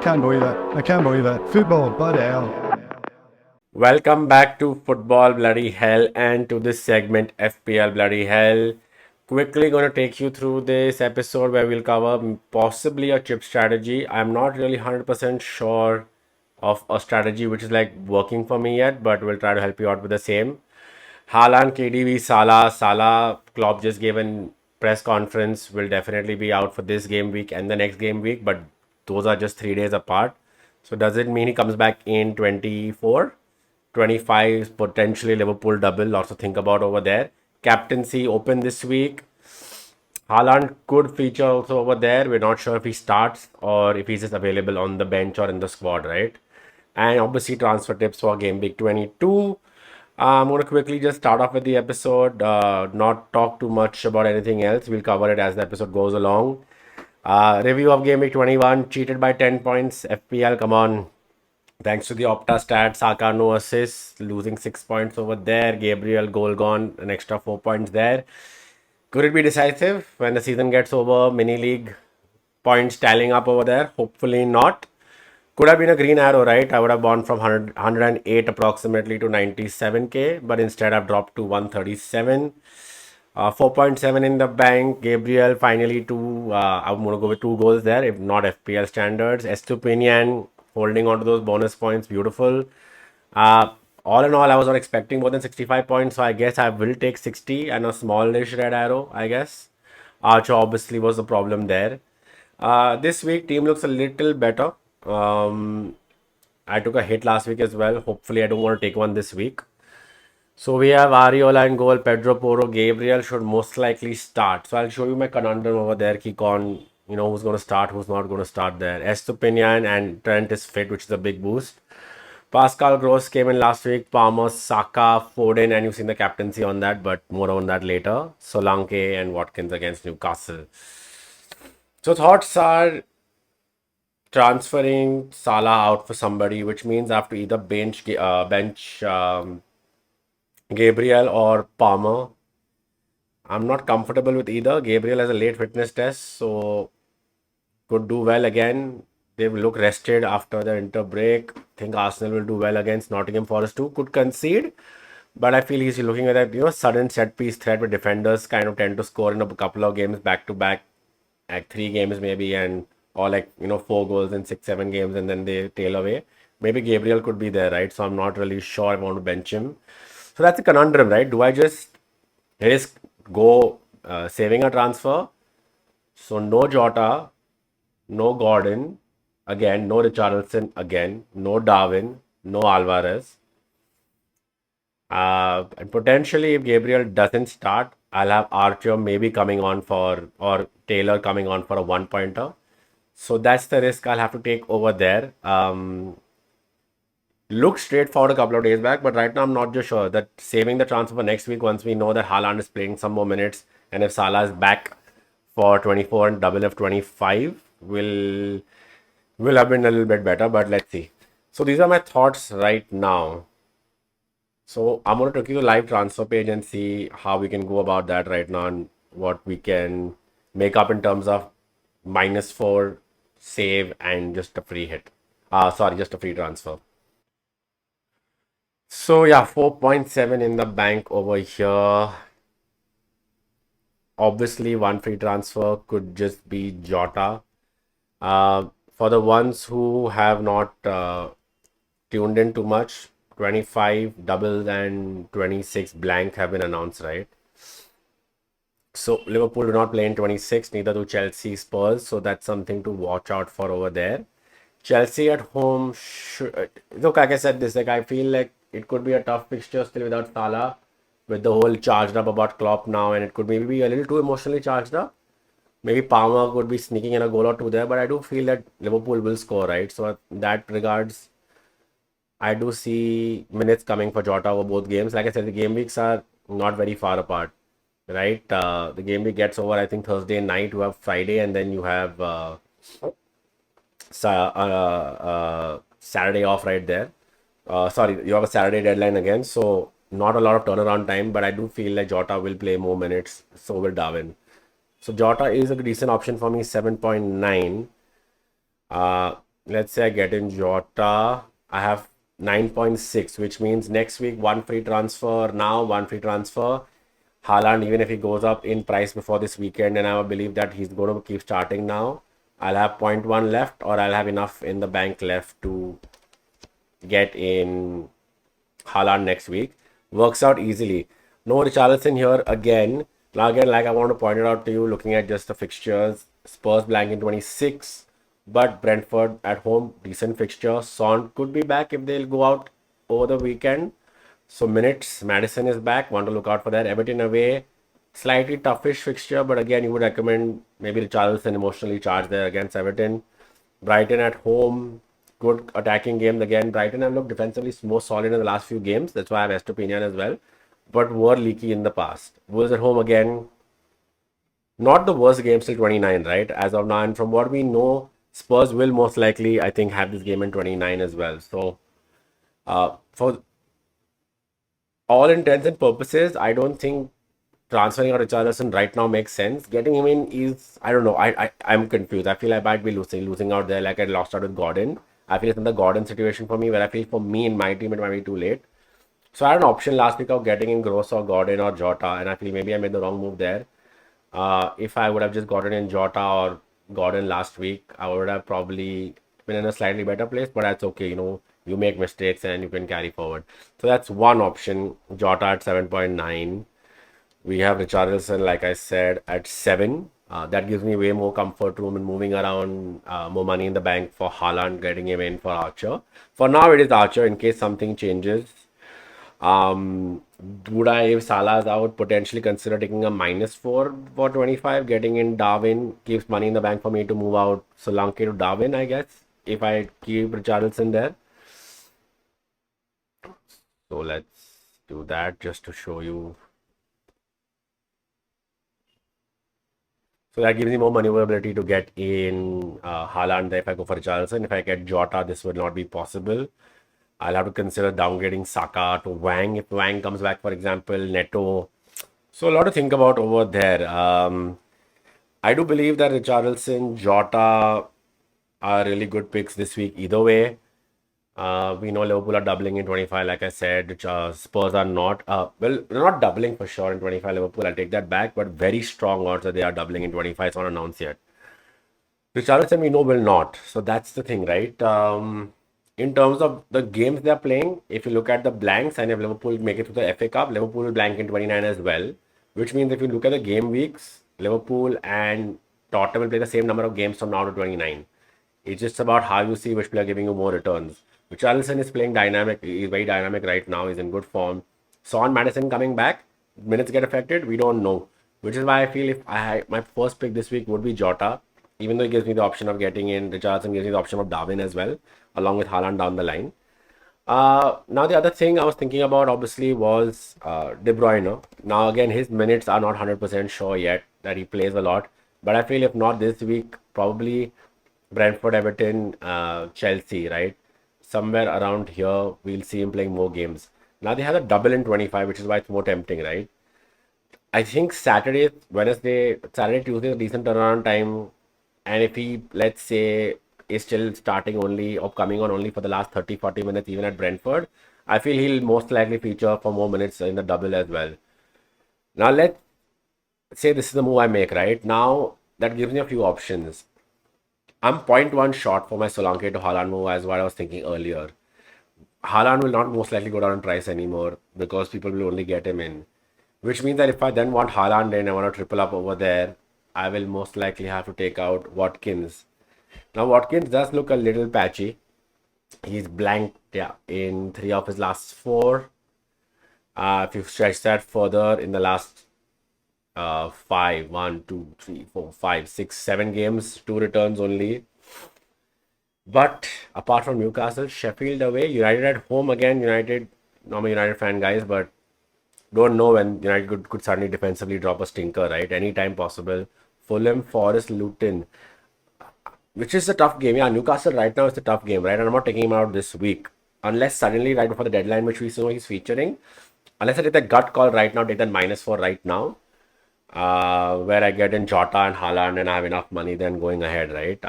can't believe it. I can't believe it. Football, bloody hell. Welcome back to Football Bloody Hell and to this segment FPL Bloody Hell. Quickly going to take you through this episode where we'll cover possibly a chip strategy. I'm not really 100% sure of a strategy which is like working for me yet, but we'll try to help you out with the same. Haaland, KDB, Salah. Salah, Klopp just gave a press conference. Will definitely be out for this game week and the next game week, but those are just 3 days apart. So does it mean he comes back in 24? 25 potentially Liverpool double. Lots to think about over there. Captaincy open this week. Haaland could feature also over there. We're not sure if he starts or if he's just available on the bench or in the squad, right? And obviously transfer tips for game week 22. I'm going to quickly just start off with the episode, not talk too much about anything else. We'll cover it as the episode goes along. Review of game week 21, cheated by 10 points. FPL, come on. Thanks to the Opta stats, Saka no assists, losing 6 points over there. Gabriel goal gone, an extra 4 points there. Could it be decisive when the season gets over? Mini league points tallying up over there. Hopefully not. Could have been a green arrow, right? I would have gone from 108 approximately to 97k, but instead I've dropped to 137. 4.7 in the bank. Gabriel finally two. I'm gonna go with 2 goals there, if not FPL standards. Estupinian holding on to those bonus points, beautiful. Uh, all in all, I was not expecting more than 65 points, so I guess I will take 60 and a smallish red arrow, I guess. Archer obviously was the problem there. This week, team looks a little better. I took a hit last week as well. Hopefully, I don't want to take one this week. So we have Ariola in goal, Pedro Porro, Gabriel should most likely start. So I'll show you my conundrum over there. Kikon, who's going to start, who's not going to start there. Estupinian and Trent is fit, which is a big boost. Pascal Gross came in last week. Palmer, Saka, Foden, and you've seen the captaincy on that, but more on that later. Solanke and Watkins against Newcastle. So thoughts are transferring Salah out for somebody, which means I have to either bench Gabriel or Palmer. I'm not comfortable with either. Gabriel has a late fitness test, so could do well again. They will look rested after the inter break. Think Arsenal will do well against Nottingham Forest too. Could concede, but I feel he's looking at that sudden set piece threat where defenders kind of tend to score in a couple of games back to back, like 3 games maybe, and or 4 goals in 6-7 games, and then they tail away. Maybe Gabriel could be there, right? So I'm not really sure I want to bench him. So that's a conundrum, right? Do I just risk go saving a transfer? So no Jota, no Gordon, again, no Richarlison, again, no Darwin, no Alvarez. And potentially, if Gabriel doesn't start, I'll have Archer maybe coming on or Taylor coming on for a 1-pointer. So that's the risk I'll have to take over there. Looked straightforward a couple of days back, but right now I'm not just sure that saving the transfer for next week once we know that Haaland is playing some more minutes and if Salah is back for 24 and double F 25 will have been a little bit better, but let's see. So these are my thoughts right now. So I'm going to take you to the live transfer page and see how we can go about that right now and what we can make up in terms of -4 save and just a free hit. Sorry, just a free transfer. So yeah, 4.7 in the bank over here. Obviously, one free transfer could just be Jota. For the ones who have not tuned in too much, 25 doubles and 26 blank have been announced, right? So Liverpool do not play in 26, neither do Chelsea, Spurs. So that's something to watch out for over there. Chelsea at home, look, like I said, I feel like it could be a tough fixture still without Salah, with the whole charged up about Klopp now, and it could maybe be a little too emotionally charged up. Maybe Palmer could be sneaking in a goal or two there, but I do feel that Liverpool will score, right? So in that regards, I do see minutes coming for Jota over both games. Like I said, the game weeks are not very far apart, right? The game week gets over, I think, Thursday night. You have Friday, and then you have Saturday off right there. Sorry, you have a Saturday deadline again, so not a lot of turnaround time, but I do feel like Jota will play more minutes, so will Darwin. So Jota is a decent option for me, 7.9. let's say I get in Jota, I have 9.6, which means next week one free transfer, now one free transfer. Haaland, even if he goes up in price before this weekend, and I believe that he's going to keep starting now, I'll have point 0.1 left, or I'll have enough in the bank left to get in Haaland next week. Works out easily. No Richarlison here again. Now again, like I want to point it out to you, looking at just the fixtures, Spurs blank in 26, but Brentford at home, decent fixture. Son could be back if they'll go out over the weekend. So minutes, Madison is back. Want to look out for that. Everton away, slightly toughish fixture, but again, you would recommend maybe Richarlison emotionally charged there against Everton. Brighton at home, good attacking games again. Brighton have looked defensively more solid in the last few games. That's why I have Estopinian as well, but were leaky in the past. Wolves at home again, not the worst game till 29, right? As of now, and from what we know, Spurs will most likely, I think, have this game in 29 as well. So, for all intents and purposes, I don't think transferring out Richarlison right now makes sense. Getting him in is, I don't know. I'm confused. I feel I might be losing out there like I lost out with Gordon. I feel it's in the Gordon situation for me, where I feel for me in my team it might be too late. So I had an option last week of getting in Gross or Gordon or Jota, and I feel maybe I made the wrong move there. If I would have just gotten in Jota or Gordon last week, I would have probably been in a slightly better place, but that's okay. You make mistakes and you can carry forward. So that's one option. Jota at 7.9. We have Richarlison, like I said, at 7. That gives me way more comfort room in moving around, more money in the bank for Haaland, getting him in for Archer. For now, it is Archer in case something changes. Would I, if Salah's out, potentially consider taking a -4 for 25, getting in Darwin, keeps money in the bank for me to move out Solanke to Darwin, I guess, if I keep Richarlison there. So let's do that just to show you. So that gives me more maneuverability to get in Haaland there if I go for Richarlison. If I get Jota, this would not be possible. I'll have to consider downgrading Saka to Wang if Wang comes back, for example, Neto. So a lot to think about over there. I do believe that Richarlison, Jota are really good picks this week either way. We know Liverpool are doubling in 25, like I said. Spurs are not. Well, they're not doubling for sure in 25. Liverpool, I'll take that back, but very strong odds that they are doubling in 25. It's not announced yet. Richarlison, we know, will not. So that's the thing, right? In terms of the games they're playing, if you look at the blanks and if Liverpool make it to the FA Cup, Liverpool will blank in 29 as well. Which means if you look at the game weeks, Liverpool and Tottenham will play the same number of games from now to 29. It's just about how you see which player giving you more returns. Richarlison is playing dynamic. He's very dynamic right now. He's in good form. Son Madison coming back. Minutes get affected. We don't know. Which is why I feel if my first pick this week would be Jota, even though it gives me the option of getting in Richarlison, gives me the option of Darwin as well, along with Haaland down the line. Now the other thing I was thinking about obviously was De Bruyne. Now again, his minutes are not 100% sure yet that he plays a lot, but I feel if not this week, probably Brentford, Everton, Chelsea, right? Somewhere around here, we'll see him playing more games. Now they have a double in 25, which is why it's more tempting, right? I think Saturday, Wednesday, Saturday, Tuesday is a decent turnaround time. And if he, let's say, is still starting only or coming on only for the last 30, 40 minutes, even at Brentford, I feel he'll most likely feature for more minutes in the double as well. Now, let's say this is the move I make, right? Now, that gives me a few options. I'm point 0.1 short for my Solanke to Haaland move, as what I was thinking earlier. Haaland will not most likely go down in price anymore because people will only get him in. Which means that if I then want Haaland in, I want to triple up over there, I will most likely have to take out Watkins. Now, Watkins does look a little patchy. He's blanked, yeah, in 3 of his last 4. If you stretch that further, in the last 5, 1, 2, 3, 4, 5, 6, 7 games, 2 returns only. But apart from Newcastle, Sheffield away, United at home again. United, I'm a United fan, guys, but don't know when United could suddenly defensively drop a stinker, right? Anytime possible. Fulham, Forest, Luton, which is a tough game. Yeah, Newcastle right now is a tough game, right? And I'm not taking him out this week. Unless suddenly, right before the deadline, which we know he's featuring, unless I take that gut call right now, take that -4 right now, where I get in Jota and Haaland and I have enough money then going ahead, right?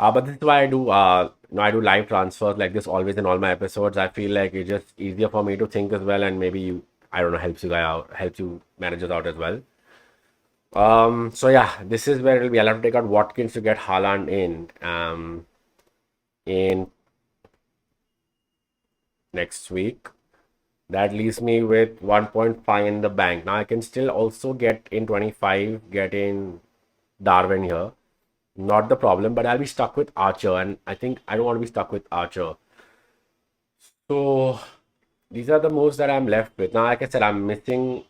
But this is why I do I do live transfers like this always in all my episodes. I feel like it's just easier for me to think as well, and maybe you, I don't know, helps you guys out, helps you managers out as well. So yeah, this is where it'll be. I'll have to take out Watkins to get Haaland in next week. That leaves me with 1.5 in the bank. Now I can still also get in 25, get in Darwin here. Not the problem, but I'll be stuck with Archer, and I think I don't want to be stuck with Archer. So these are the moves that I'm left with. Now, like I said, I'm missing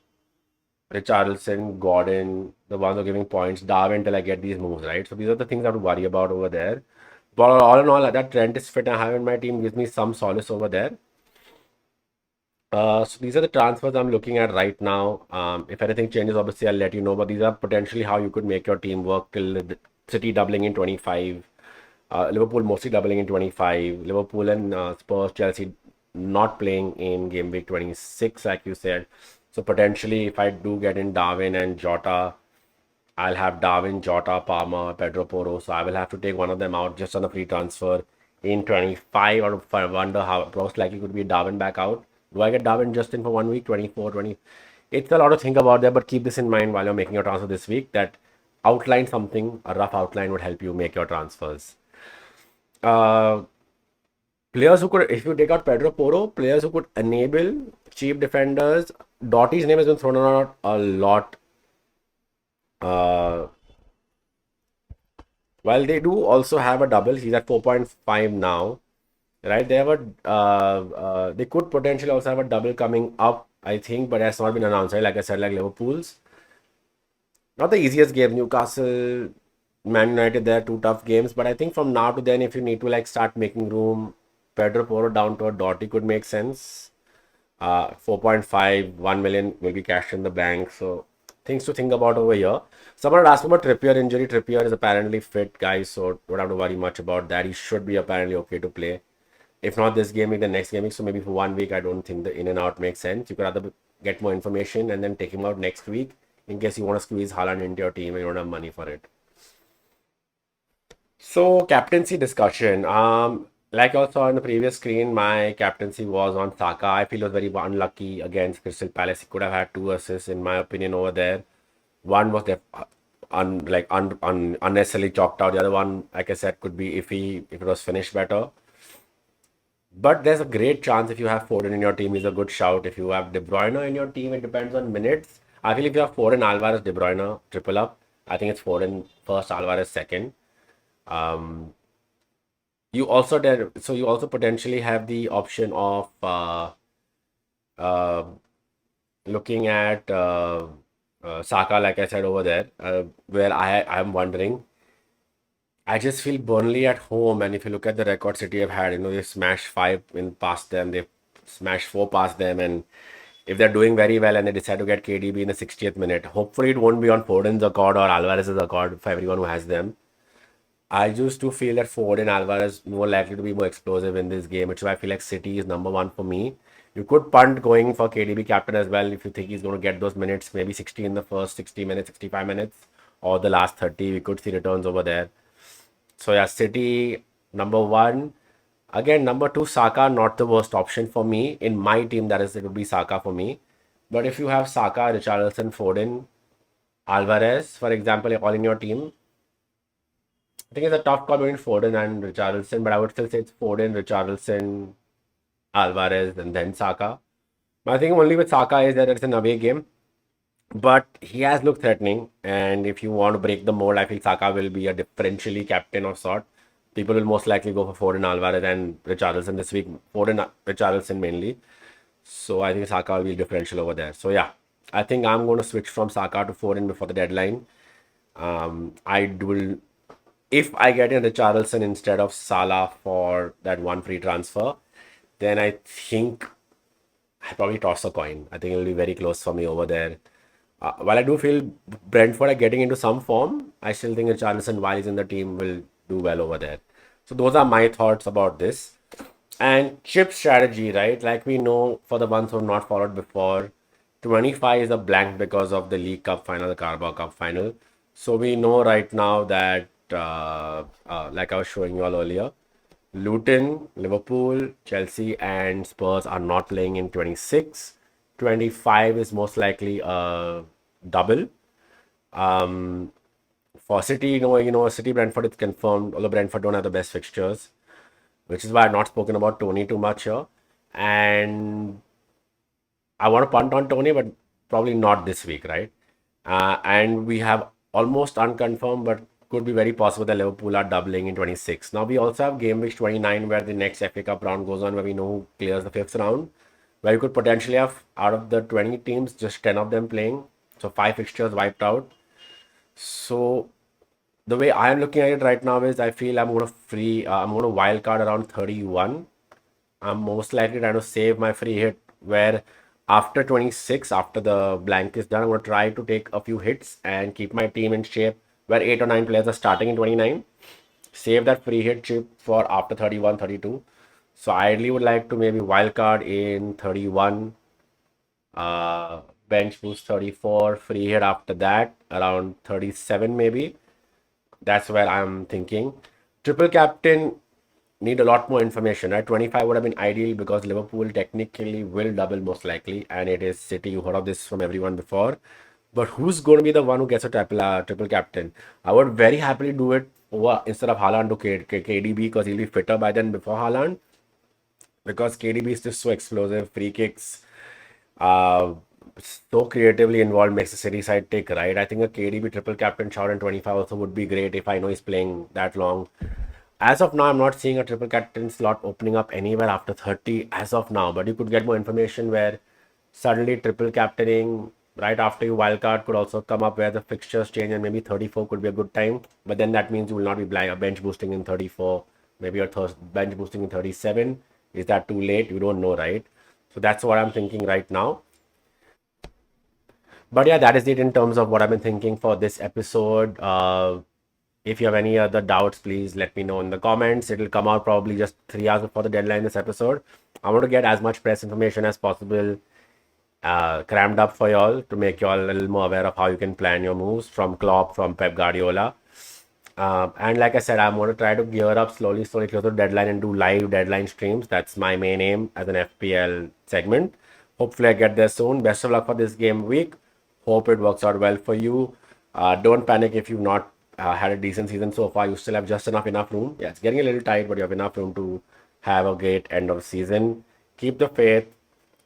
Richarlison, Gordon, the ones who are giving points, Darwin till I get these moves, right? So these are the things I have to worry about over there. But all in all, that Trent is fit and I have in my team gives me some solace over there. So these are the transfers I'm looking at right now. If anything changes, obviously I'll let you know. But these are potentially how you could make your team work till City doubling in 25. Liverpool mostly doubling in 25. Liverpool and Spurs, Chelsea not playing in game week 26, like you said. So potentially, if I do get in Darwin and Jota, I'll have Darwin, Jota, Palmer, Pedro Porro. So I will have to take one of them out just on a free transfer in 25. Or I wonder how most likely could be Darwin back out. Do I get Darwin just in for 1 week, 24, 20? It's a lot to think about there, but keep this in mind while you're making your transfer this week that outline something, a rough outline would help you make your transfers. Uh, Players who could, if you take out Pedro Porro, players who could enable cheap defenders. Dottie's name has been thrown around a lot. Uh, while they do also have a double, he's at 4.5 now, right? They have they could potentially also have a double coming up, I think, but that's not been announced, right? Like I said, like Liverpool's. Not the easiest game. Newcastle, Man United, they're two tough games. But I think from now to then, if you need to like start making room, Pedro Porro down to a Dotti could make sense. 4.5, 1 million will be cashed in the bank. So things to think about over here. Someone asked about Trippier injury. Trippier is apparently fit, guys, so don't have to worry much about that. He should be apparently okay to play. If not this game week, the next game week. So maybe for 1 week, I don't think the in and out makes sense. You could rather get more information and then take him out next week in case you want to squeeze Haaland into your team and you don't have money for it. So captaincy discussion. Like I saw on the previous screen, my captaincy was on Saka. I feel it was very unlucky against Crystal Palace. He could have had two assists, in my opinion, over there. One was unnecessarily chalked out. The other one, like I said, could be iffy if it was finished better. But there's a great chance if you have Foden in your team, he's a good shout. If you have De Bruyne in your team, it depends on minutes. I feel if you have Foden, Alvarez, De Bruyne, triple up, I think it's Foden first, Alvarez second. Um, you also potentially have the option of uh, looking at Saka, like I said over there, where I'm wondering. I just feel Burnley at home, and if you look at the record City have had, they smashed five in past them, they've smashed four past them, and if they're doing very well and they decide to get KDB in the 60th minute, hopefully it won't be on Foden's accord or Alvarez's accord for everyone who has them. I used to feel that Ford and Alvarez more likely to be more explosive in this game, which is why I feel like City is number one for me. You could punt going for KDB captain as well if you think he's going to get those minutes, maybe 60 in the first 60 minutes, 65 minutes, or the last 30. We could see returns over there. So yeah, City number one. Again, number two, Saka, not the worst option for me. In my team, that is, it would be Saka for me. But if you have Saka, Richarlison, Foden, Alvarez, for example, all in your team, I think it's a tough call between Foden and Richarlison, but I would still say it's Foden, Richarlison, Alvarez, and then Saka. My thing only with Saka is that it's an away game, but he has looked threatening. And if you want to break the mold, I feel Saka will be a differentially captain of sort. People will most likely go for Foden, Alvarez, and Richarlison this week. Foden, Richarlison mainly. So I think Saka will be differential over there. So yeah, I think I'm going to switch from Saka to Foden before the deadline. I will, if I get in Richarlison instead of Salah for that one free transfer, then I think I probably toss a coin. I think it'll be very close for me over there. While I do feel Brentford are getting into some form, I still think Richarlison, while he's in the team, will do well over there. So those are my thoughts about this. And chip strategy, right? Like we know, for the ones who have not followed before, 25 is a blank because of the League Cup final, the Carabao Cup final. So we know right now that like I was showing you all earlier. Luton, Liverpool, Chelsea, and Spurs are not playing in 26. 25 is most likely a double. Um, for City, City Brentford is confirmed, although Brentford don't have the best fixtures, which is why I've not spoken about Tony too much here. And I want to punt on Tony, but probably not this week, right? And we have almost unconfirmed, but could be very possible that Liverpool are doubling in 26. Now, we also have game week 29, where the next FA Cup round goes on, where we know who clears the fifth round, where you could potentially have, out of the 20 teams, just 10 of them playing. So, 5 fixtures wiped out. So, the way I am looking at it right now is I feel I'm going to wild card around 31. I'm most likely trying to save my free hit where after 26, after the blank is done, I'm going to try to take a few hits and keep my team in shape where 8 or 9 players are starting in 29. Save that free hit chip for after 31, 32. So I ideally would like to maybe wildcard in 31, bench boost 34, free hit after that around 37 maybe. That's where I'm thinking. Triple captain need a lot more information, right? 25 would have been ideal because Liverpool technically will double most likely, and it is City. You heard of this from everyone before. But who's going to be the one who gets a triple captain? I would very happily do it instead of Haaland to KDB because he'll be fitter by then before Haaland. Because KDB is just so explosive, free kicks, uh, so creatively involved, makes the City side tick, right? I think a KDB triple captain shout in 25 also would be great if I know he's playing that long. As of now, I'm not seeing a triple captain slot opening up anywhere after 30 as of now, but you could get more information where suddenly triple captaining right after you wildcard could also come up where the fixtures change and maybe 34 could be a good time. But then that means you will not be bench boosting in 34, maybe you're bench boosting in 37. Is that too late? You don't know, right? So that's what I'm thinking right now. But yeah, that is it in terms of what I've been thinking for this episode. If you have any other doubts, please let me know in the comments. It'll come out probably just 3 hours before the deadline this episode. I want to get as much press information as possible crammed up for y'all to make y'all a little more aware of how you can plan your moves from Klopp, from Pep Guardiola. And like I said, I'm going to try to gear up slowly close to the deadline and do live deadline streams. That's my main aim as an FPL segment. Hopefully, I get there soon. Best of luck for this game week. Hope it works out well for you. Don't panic if you've not had a decent season so far. You still have just enough room. Yeah, it's getting a little tight, but you have enough room to have a great end of season. Keep the faith.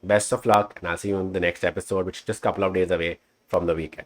Best of luck, and I'll see you in the next episode, which is just a couple of days away from the weekend.